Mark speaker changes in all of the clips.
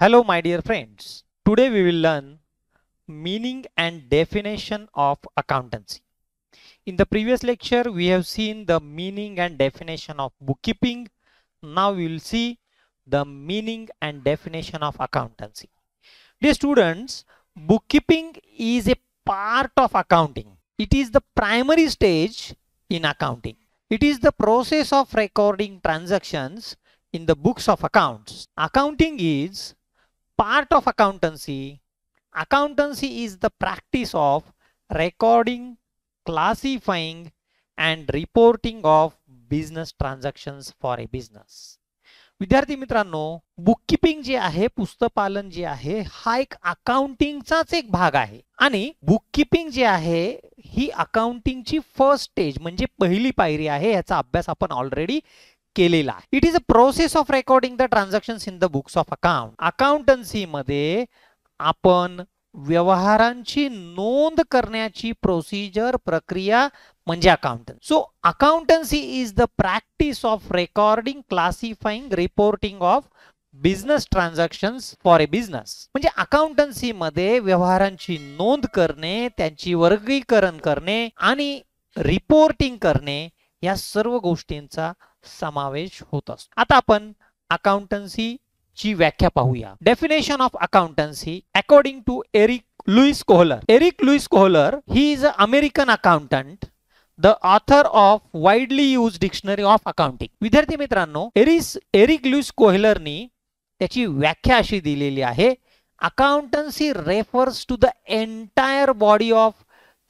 Speaker 1: Hello my dear friends. Today we will learn meaning and definition of accountancy. In the previous lecture we have seen the meaning and definition of bookkeeping. Now we will see the meaning and definition of accountancy. Dear students, bookkeeping is a part of accounting. It is the primary stage in accounting. It is the process of recording transactions in the books of accounts. Accounting is part of accountancy. Accountancy is the practice of recording, classifying and reporting of business transactions for a business. विद्यार्थी मित्रांनो, bookkeeping जे आहे, पुस्तकपालन जे आहे, हा एक अकाउंटिंगचाच एक भाग आहे आणि बुककीपिंग जे आहे ही अकाउंटिंगची फर्स्ट स्टेज म्हणजे पहिली पायरी आहे. याचा अभ्यास आपण ऑलरेडी केलेला आहे. It is a process of recording the transactions in the books of account. Accountancy मध्ये आपण व्यवहारांची नोंद करण्याची प्रोसिजर प्रक्रिया म्हणजे accountancy. So accountancy is the practice of recording, classifying, reporting of business transactions for a business. म्हणजे accountancy मध्ये व्यवहारांची नोंद करणे, त्यांची वर्गीकरण करणे आणि रिपोर्टिंग करणे या सर्व गोष्टींचा समावेश होत असतो. आता आपण अकाउंटन्सी ची व्याख्या पाहूया. Definition of accountancy according to Eric Lewis Kohler. Eric Lewis Kohler he is a American accountant, the author of widely use dictionary of accounting. विद्यार्थी मित्रांनो, एरिक लुईस कोहलरनी त्याची व्याख्या अशी दिलेली आहे. Accountancy refers to the entire body of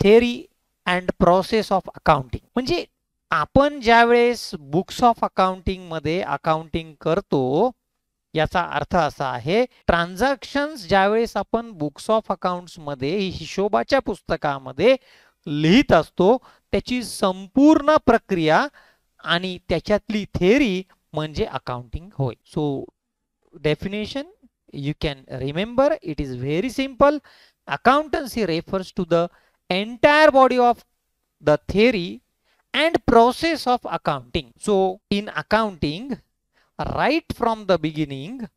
Speaker 1: theory and process of accounting. म्हणजे आपण ज्यावेळेस बुक्स ऑफ अकाउंटिंग मध्ये अकाउंटिंग करतो याचा अर्थ असा आहे, ट्रान्झॅक्शन्स ज्यावेळेस आपण बुक्स ऑफ अकाउंट्स मध्ये हिशोबाच्या पुस्तकामध्ये लिहित असतो त्याची संपूर्ण प्रक्रिया आणि त्याच्यातली थेअरी म्हणजे अकाउंटिंग होय. So definition you can remember, it is very simple. Accountancy refers to the entire body of the theory and process of accounting. So in accounting, right from the beginning,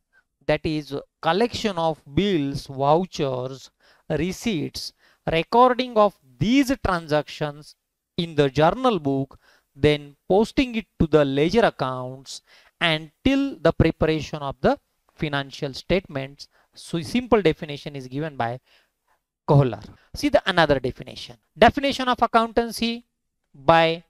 Speaker 1: that is collection of bills, vouchers, receipts, recording of these transactions in the journal book, then posting it to the ledger accounts and till the preparation of the financial statements. So simple definition is given by Kohler. See the another definition. Definition of accountancy by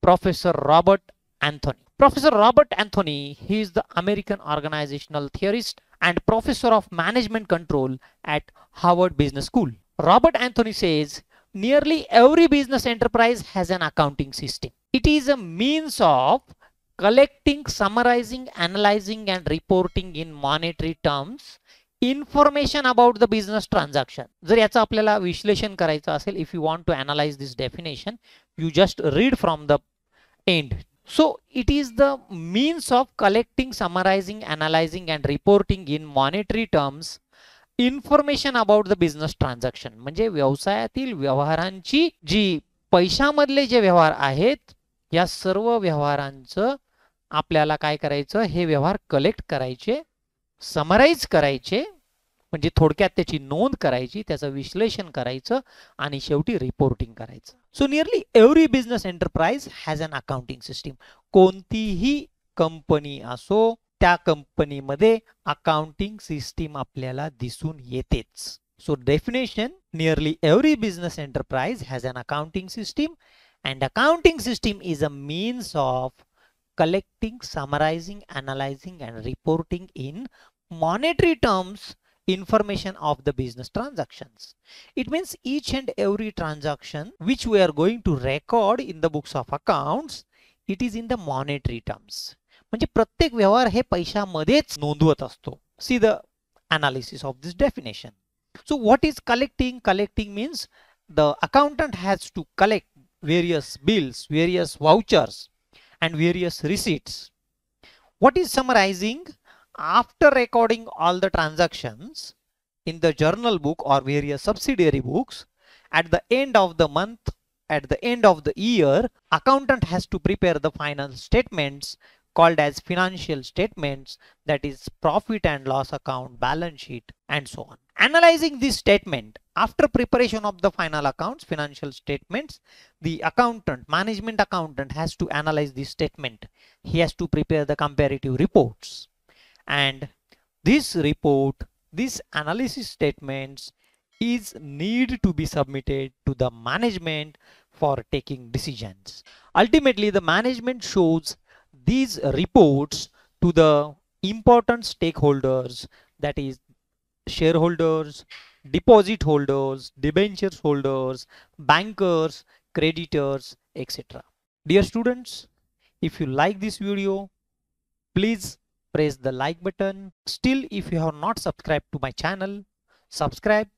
Speaker 1: Professor Robert Anthony. Professor Robert Anthony, he is the American organizational theorist and professor of management control at Harvard Business School. Robert Anthony says nearly every business enterprise has an accounting system. It is a means of collecting, summarizing, analyzing and reporting in monetary terms information about the business transaction. जर याचं आपल्याला विश्लेषण करायचं असेल, if you want to analyze this definition, you just read from the end. So it is the means of collecting, summarizing, analyzing and reporting in monetary terms information about the business transaction. म्हणजे व्यवसायातील व्यवहारांची जी पैशामधले जे व्यवहार आहेत या सर्व व्यवहारांचं आपल्याला काय करायचं, हे व्यवहार कलेक्ट करायचे, समराइज करायचे म्हणजे थोडक्यात त्याची नोंद करायची, त्याचं विश्लेषण करायचं आणि शेवटी रिपोर्टिंग करायचं. So nearly every business enterprise has an accounting system. कोणतीही कंपनी असो त्या कंपनीमध्ये अकाउंटिंग सिस्टीम आपल्याला दिसून येतेच. So definition, nearly every business enterprise has an accounting system and accounting system is a means of collecting, summarizing, analyzing and reporting in monetary terms information of the business transactions. It means each and every transaction which we are going to record in the books of accounts, it is in the monetary terms. म्हणजे प्रत्येक व्यवहार हे पैशामध्येच नोंदवत असतो. See the analysis of this definition. So what is collecting? Collecting means the accountant has to collect various bills, various vouchers and various receipts. What is summarizing? After recording all the transactions in the journal book or various subsidiary books, at the end of the month, at the end of the year, accountant has to prepare the final statements called as financial statements, that is profit and loss account, balance sheet, and so on. Analyzing this statement, after preparation of the final accounts, financial statements, the accountant, management accountant, has to analyze this statement. He has to prepare the comparative reports, and this report, this analysis statements is need to be submitted to the management for taking decisions. Ultimately, the management shows these reports to the important stakeholders, that is shareholders, deposit holders, debentures holders, bankers, creditors, etc. Dear students, if you like this video, please press the like button. Still, if you have not subscribed to my channel, subscribe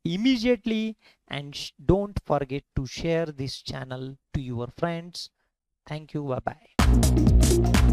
Speaker 1: immediately, and don't forget to share this channel to your friends. Thank you. Bye bye.